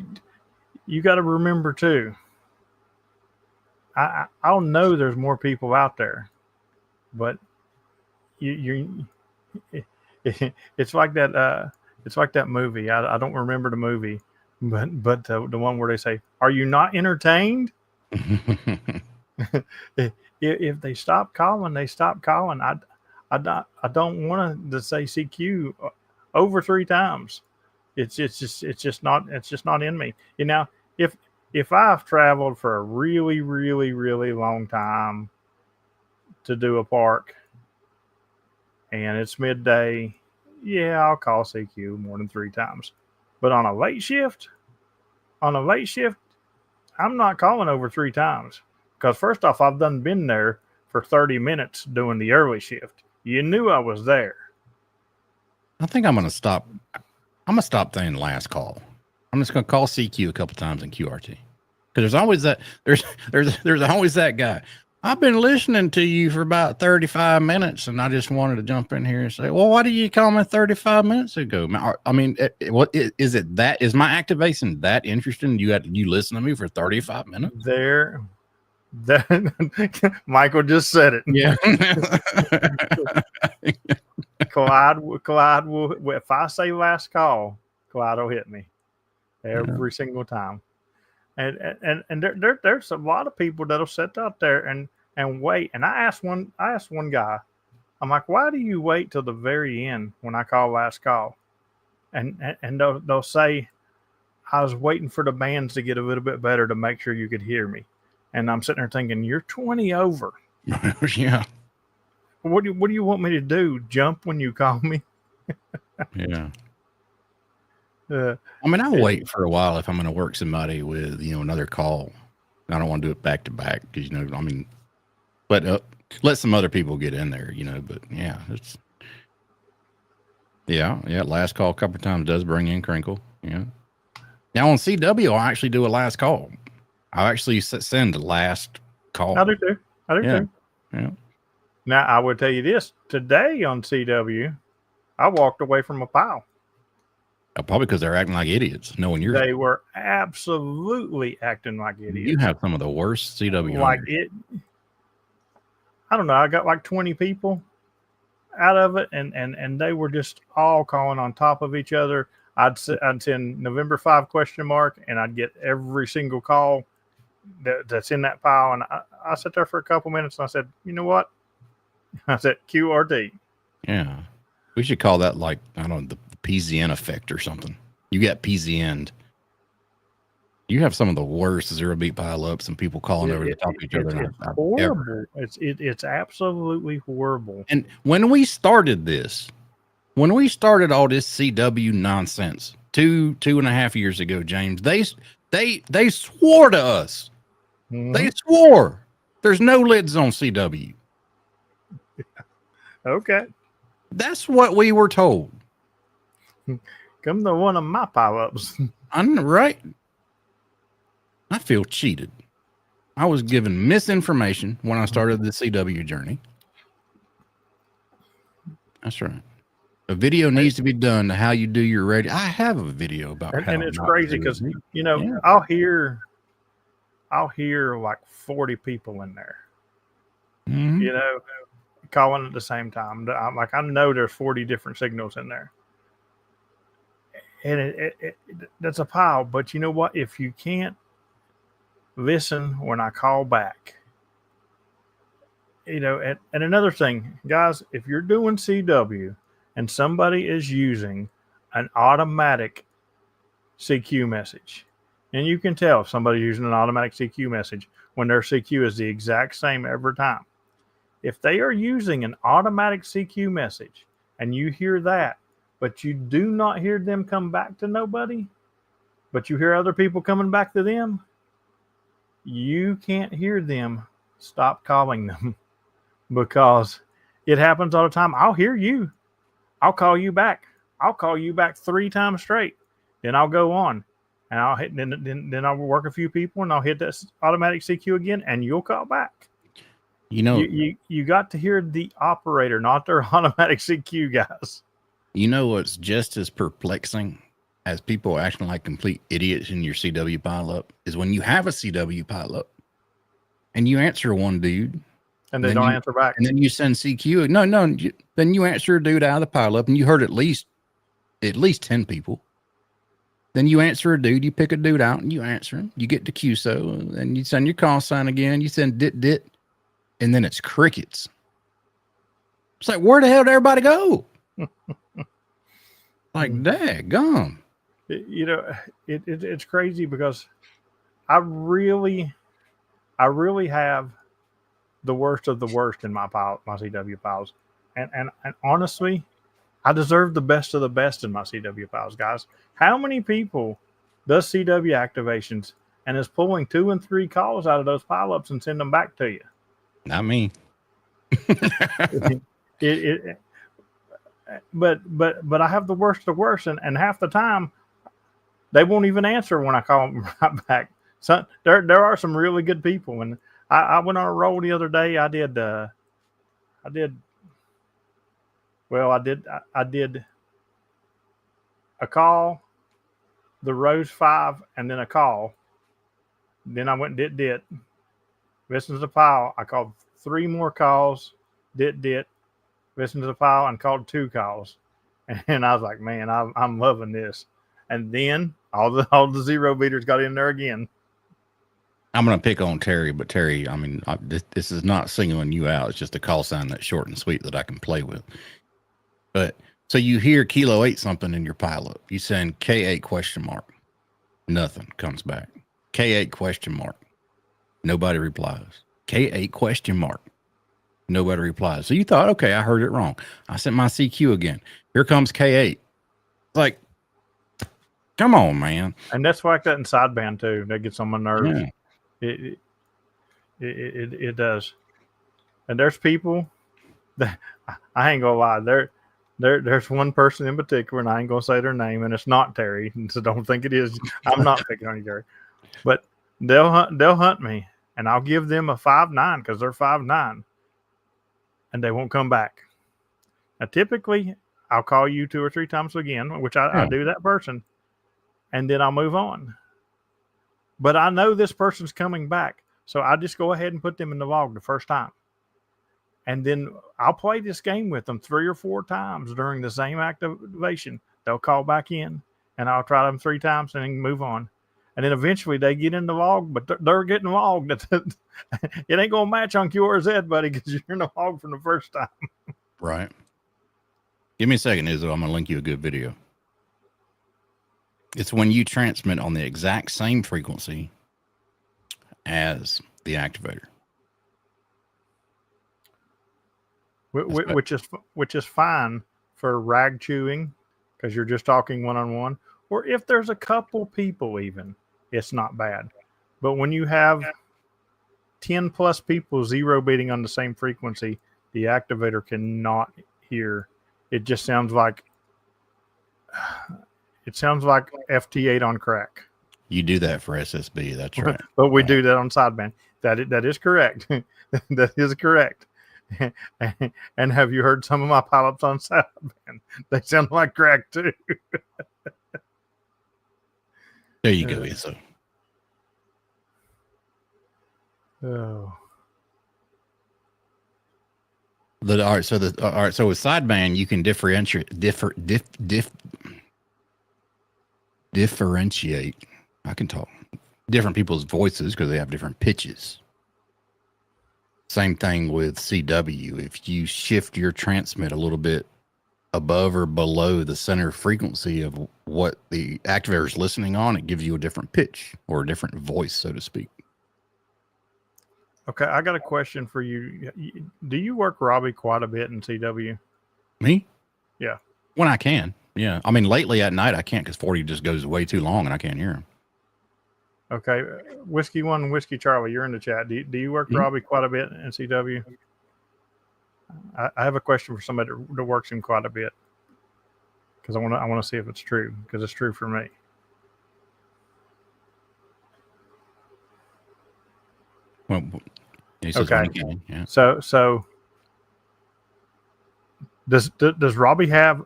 got to remember too. I'll know there's more people out there, but it's like that. It's like that movie. I don't remember the movie, but the one where they say, "Are you not entertained?" If they stop calling, they stop calling. I don't want to say CQ over 3 times. It's just not in me. If I've traveled for a really, really, really long time to do a park and it's midday, yeah, I'll call CQ more than 3 times. But on a late shift, I'm not calling over 3 times. Because first off, I've been there for 30 minutes doing the early shift. You knew I was there. I think I'm going to stop. I'm going to stop saying last call. I'm just going to call CQ a couple times in QRT. Because there's always that. There's always that guy. I've been listening to you for about 35 minutes, and I just wanted to jump in here and say, well, why did you call me 35 minutes ago? I mean, what is it that is my activation that interesting? You listen to me for 35 minutes? Michael just said it. Yeah. Clyde will, if I say last call, Clyde will hit me every single time. And there's a lot of people that'll sit out there and wait. And I asked one guy, I'm like, why do you wait till the very end when I call last call? And they'll say, I was waiting for the bands to get a little bit better to make sure you could hear me. And I'm sitting there thinking, you're 20 over. Yeah. What do you want me to do? Jump when you call me? Yeah. I mean, I'll wait for a while if I'm going to work somebody with, another call. I don't want to do it back to back because, let some other people get in there, but yeah, last call a couple of times does bring in Crinkle. Yeah. Now on CW, I'll actually do a last call. I'll actually send the last call. I do too. Yeah. Now, I would tell you this. Today on CW, I walked away from a pile. Probably because they're acting like idiots, knowing you're. They were absolutely acting like idiots. You have some of the worst CW. I don't know. I got like 20 people out of it, and they were just all calling on top of each other. I'd send November 5 ? And I'd get every single call that's in that pile. And I sat there for a couple minutes and I said, you know what? I said QRT. Yeah. We should call that the PZN effect or something. You get PZN'd. You have some of the worst zero beat pileups and people calling over the top of each other. It's horrible. It's absolutely horrible. And when we started all this CW nonsense 2.5 years ago, James, they swore to us. Mm-hmm. They swore there's no lids on CW. Okay. That's what we were told. Come to one of my pile-ups. I'm right. I feel cheated. I was given misinformation when I started the CW journey. That's right. A video needs to be done to how you do your radio. I have a video about how. And it's crazy because Yeah. I'll hear like 40 people in there. Mhm. Calling at the same time. I know there's 40 different signals in there, and that's a pile. But you know what? If you can't listen when I call back, and another thing, guys, if you're doing CW and somebody is using an automatic CQ message, and you can tell if somebody's using an automatic CQ message when their CQ is the exact same every time. If they are using an automatic CQ message and you hear that, but you do not hear them come back to nobody, but you hear other people coming back to them, you can't hear them. Stop calling them because it happens all the time. I'll hear you. I'll call you back. I'll call you back 3 times straight. Then I'll go on and I'll hit, then I'll work a few people and I'll hit that automatic CQ again and you'll call back. You got to hear the operator, not their automatic CQ guys. You know what's just as perplexing as people acting like complete idiots in your CW pileup is when you have a CW pileup and you answer one dude and they don't answer back, and then you send CQ. No, then you answer a dude out of the pileup and you heard at least 10 people. Then you answer a dude, you pick a dude out and you answer him. You get to QSO and you send your call sign again. You send dit. And then it's crickets. It's like, where the hell did everybody go? Like, daggum. It's crazy because I really have the worst of the worst in my CW piles. And honestly, I deserve the best of the best in my CW piles, guys. How many people does CW activations and is pulling 2 and 3 calls out of those pileups and send them back to you? Not me. But I have the worst of the worst, and half the time they won't even answer when I call them right back. So there are some really good people, and I went on a roll the other day. I did a call, the Rose 5, and then a call. Then I went dit. Listened to the pile. I called 3 more calls, dit. Listened to the pile and called 2 calls, and I was like, man, I'm loving this. And then all the zero beaters got in there again. I'm gonna pick on Terry, but Terry, I mean, this is not singling you out. It's just a call sign that's short and sweet that I can play with. But so you hear Kilo 8 something in your pileup. You send K8 question mark. Nothing comes back. K8 question mark. Nobody replies. K8 question mark. Nobody replies. So you thought, okay, I heard it wrong. I sent my CQ again. Here comes K8. Like, come on, man. And that's like that in sideband too. That gets on my nerves. Yeah. It does. And there's people that I ain't gonna lie. There's one person in particular, and I ain't gonna say their name, and it's not Terry. So don't think it is. I'm not picking on you, Terry. But they'll hunt me, and I'll give them a 5-9 because they're 5-9, and they won't come back. Now, typically, I'll call you 2 or 3 times again, which I do that person, and then I'll move on. But I know this person's coming back, so I just go ahead and put them in the log the first time. And then I'll play this game with them 3 or 4 times during the same activation. They'll call back in, and I'll try them 3 times and then move on. And then eventually they get in the log, but they're getting logged. It ain't going to match on QRZ, buddy, because you're in the log from the first time. Right. Give me a second, Izzo. I'm going to link you a good video. It's when you transmit on the exact same frequency as the activator. Which is fine for rag chewing because you're just talking one-on-one. Or if there's a couple people even, it's not bad. But when you have 10 plus people zero beating on the same frequency, the activator cannot hear it just sounds like FT8 on crack. You do that for SSB. That's right. But we do that on sideband. That is correct. That is correct. And have you heard some of my pile-ups on sideband? They sound like crack too. There you go, Isa. Oh. All right. So with sideband, you can differentiate. I can talk. Different people's voices because they have different pitches. Same thing with CW. If you shift your transmit a little bit above or below the center frequency of what the activator is listening on, it gives you a different pitch or a different voice, so to speak. Okay, I got a question for you. Do you work Robbie quite a bit in CW? Me? Yeah. When I can. Yeah. I mean, lately at night I can't because 40 just goes way too long and I can't hear him. Okay. Whiskey One, Whiskey Charlie, you're in the chat. Do you work Robbie quite a bit in CW? I have a question for somebody that works him quite a bit because I want to see if it's true because it's true for me. Well, he says okay. Yeah. So does Robbie have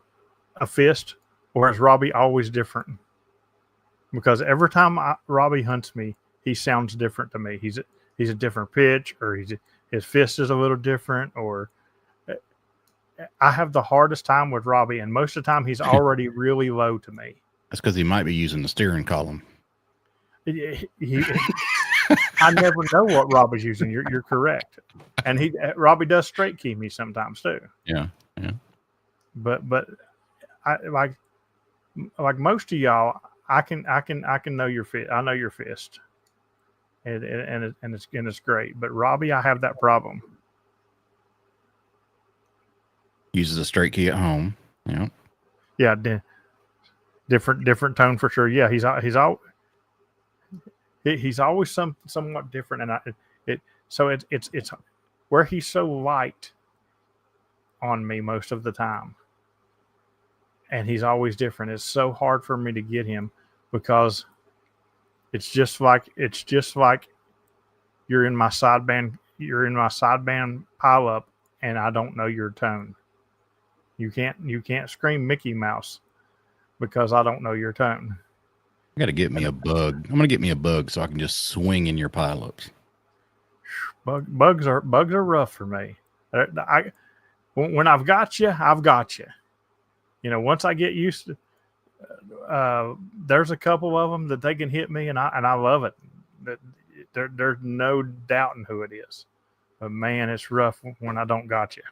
a fist, or is Robbie always different? Because every time Robbie hunts me, he sounds different to me. He's a different pitch, or his fist is a little different, or I have the hardest time with Robbie, and most of the time he's already really low to me. That's because he might be using the steering column. I never know what Robbie's using. You're correct, and Robbie does straight key me sometimes too. Yeah. But I like most of y'all, I can know your fist. I know your fist, and it's great. But Robbie, I have that problem. Uses a straight key at home. Yeah. Yeah. Different tone for sure. Yeah. He's always somewhat different, and it's where he's so light on me most of the time, and he's always different. It's so hard for me to get him because it's just like you're in my sideband pile up, and I don't know your tone. You can't scream Mickey Mouse because I don't know your tone. I got to get me a bug. I'm going to get me a bug so I can just swing in your pileups. Bugs are rough for me. When I've got you, I've got you. You know, once I get used to, there's a couple of them that they can hit me, and I love it. There's no doubting who it is. But man, it's rough when I don't got you.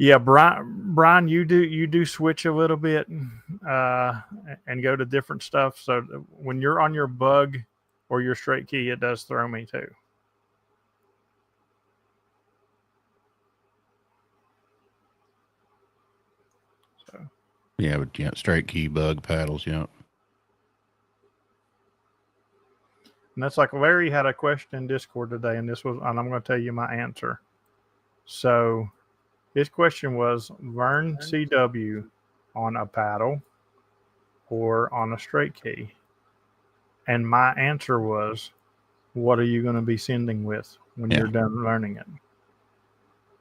Yeah, Brian, you do switch a little bit and go to different stuff. So when you're on your bug or your straight key, it does throw me too. So yeah, straight key, bug, paddles, yeah. And that's like Larry had a question in Discord today, and I'm going to tell you my answer. So his question was learn CW on a paddle or on a straight key. And my answer was, what are you going to be sending with when you're done learning it?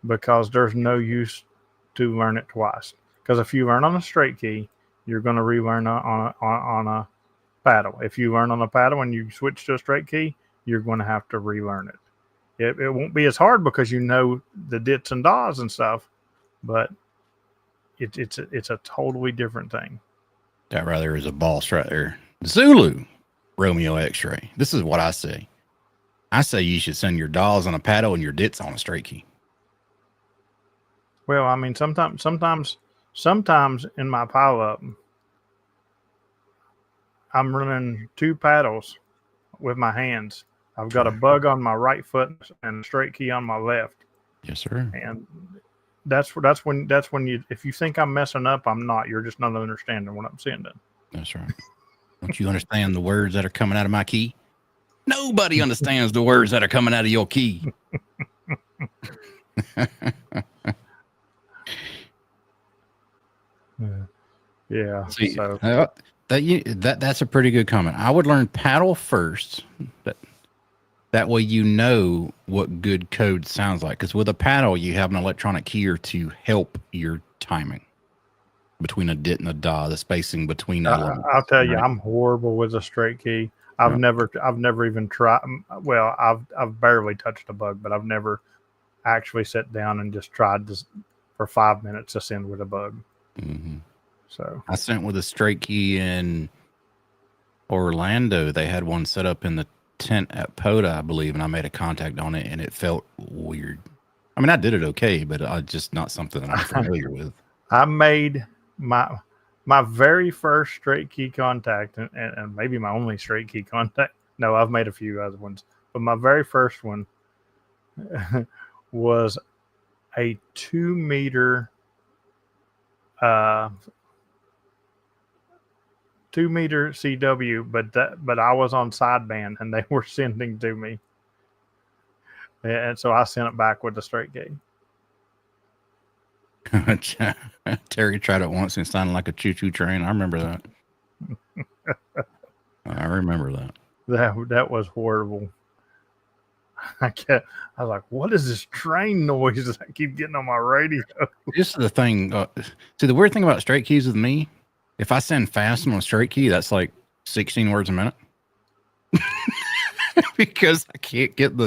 Because there's no use to learn it twice. Because if you learn on a straight key, you're going to relearn on a paddle. If you learn on a paddle and you switch to a straight key, you're going to have to relearn it. It won't be as hard because you know the dits and dahs and stuff, but it's a totally different thing. That right there is a boss right there. Zulu, Romeo X-ray. This is what I say. I say you should send your dahs on a paddle and your dits on a straight key. Well, I mean, sometimes in my pile-up, I'm running two paddles with my hands. I've got a bug on my right foot and a straight key on my left. Yes, sir. And that's when you, if you think I'm messing up, I'm not. You're just not understanding what I'm sending. That's right. Don't you understand the words that are coming out of my key? Nobody understands the words that are coming out of your key. Yeah. See, So that's a pretty good comment. I would learn paddle first. That way you know what good code sounds like. Because with a paddle, you have an electronic keyer to help your timing between a dit and a da, the spacing between elements. I'll tell you, right? I'm horrible with a straight key. I've Yeah. never even tried. Well, I've barely touched a bug, but I've never actually sat down and just tried to for 5 minutes to send with a bug. Mm-hmm. So I sent with a straight key in Orlando. They had one set up in the tent at POTA, I believe, and I made a contact on it, and it felt weird. I mean, I did it okay, but just not something that I'm familiar with. I made my very first straight key contact, and maybe my only straight key contact. No, I've made a few other ones, but my very first one was a 2 meter 2 meter CW, but I was on sideband and they were sending to me, and so I sent it back with the straight key. Terry tried it once and it sounded like a choo-choo train. I remember that. I remember that. That was horrible. I was like, what is this train noise that I keep getting on my radio? This is the thing. See, the weird thing about straight keys with me, if I send fast on a straight key, that's like 16 words a minute. Because I can't get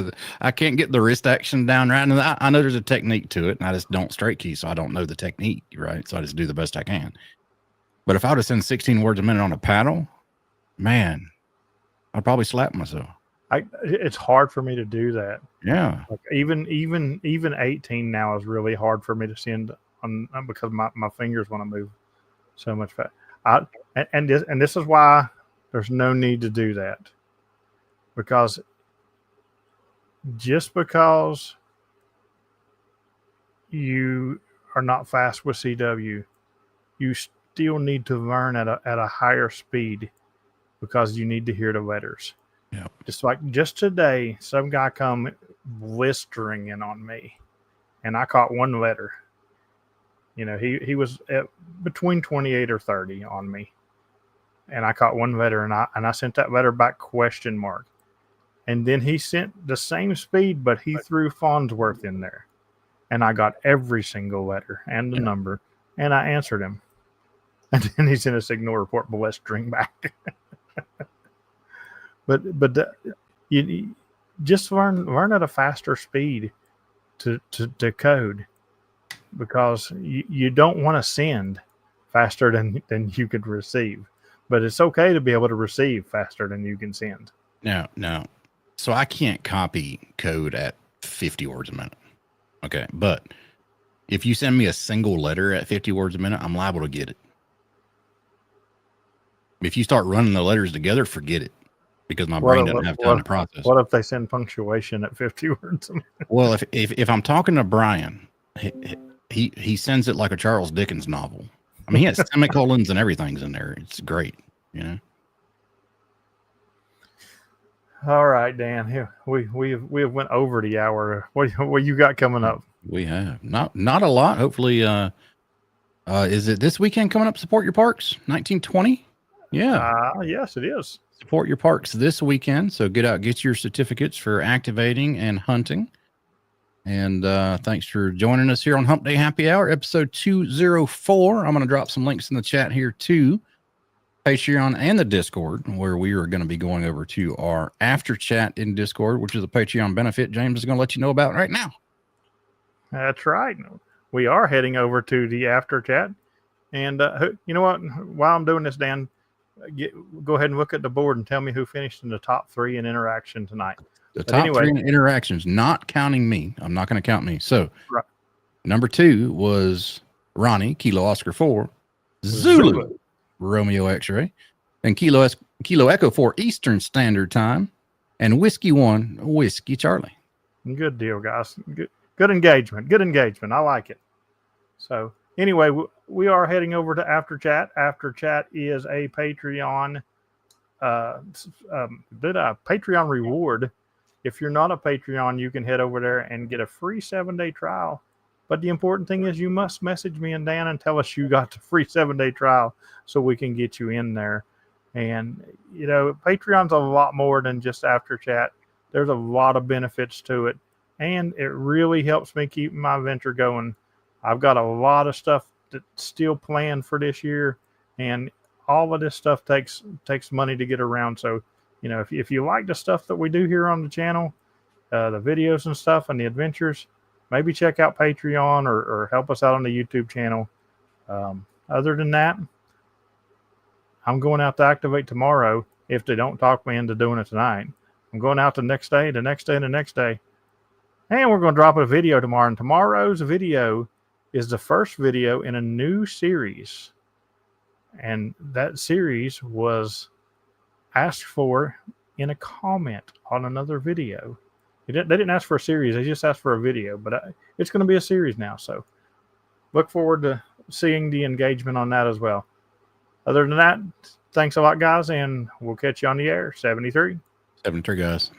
the wrist action down right. And I know there's a technique to it, and I just don't straight key, so I don't know the technique, right? So I just do the best I can. But if I were to send 16 words a minute on a paddle, man, I'd probably slap myself. It's hard for me to do that. Yeah. Like even 18 now is really hard for me to send on because my fingers want to move so much fast. And this is why there's no need to do that. Because just because you are not fast with CW, you still need to learn at a higher speed because you need to hear the letters. Yeah. Just today, some guy come blistering in on me, and I caught one letter. You know, he was at between 28 or 30 on me, and I caught one letter, and I sent that letter back ? And then he sent the same speed, but he threw Farnsworth in there. And I got every single letter and the number, and I answered him. And then he sent a signal report blistering back. but you just learn at a faster speed to code, because you don't want to send faster than you could receive. But it's okay to be able to receive faster than you can send. No. So I can't copy code at 50 words a minute. Okay. But if you send me a single letter at 50 words a minute, I'm liable to get it. If you start running the letters together, forget it, because my brain doesn't have time to process. What if they send punctuation at 50 words a minute? Well, if I'm talking to Brian, he sends it like a Charles Dickens novel. I mean, he has semicolons and everything's in there. It's great, you know. All right, Dan. Here we have went over the hour. What you got coming up? We have not a lot. Hopefully, is it this weekend coming up? Support Your Parks 1920. Yeah. Yes, it is. Support Your Parks this weekend. So get out, get your certificates for activating and hunting. And thanks for joining us here on Hump Day Happy Hour, episode 204. I'm going to drop some links in the chat here too. Patreon and the Discord, where we are going to be going over to our after chat in Discord, which is a Patreon benefit James is going to let you know about right now. That's right. We are heading over to the after chat. And you know what? While I'm doing this, Dan, go ahead and look at the board and tell me who finished in the top 3 in interaction tonight. The top 3 in interactions, not counting me. I'm not going to count me. So, number 2 was Ronnie, Kilo Oscar 4, Zulu. Romeo X-Ray, and Kilo Echo 4 Eastern Standard Time, and Whiskey 1 Whiskey Charlie. Good deal, guys. Good engagement. Good engagement. I like it. So anyway, we are heading over to After Chat. After Chat is a Patreon Patreon reward. If you're not a Patreon, you can head over there and get a free 7-day trial. But the important thing is you must message me and Dan and tell us you got the free 7-day trial so we can get you in there. And, Patreon's a lot more than just After Chat. There's a lot of benefits to it. And it really helps me keep my venture going. I've got a lot of stuff that's still planned for this year. And all of this stuff takes money to get around. So, if you like the stuff that we do here on the channel, the videos and stuff and the adventures, maybe check out Patreon or help us out on the YouTube channel. Other than that, I'm going out to activate tomorrow if they don't talk me into doing it tonight. I'm going out the next day, the next day, and the next day. And we're going to drop a video tomorrow. And tomorrow's video is the first video in a new series. And that series was asked for in a comment on another video. They didn't ask for a series. They just asked for a video. But it's going to be a series now. So look forward to seeing the engagement on that as well. Other than that, thanks a lot, guys, and we'll catch you on the air. 73. 73, guys.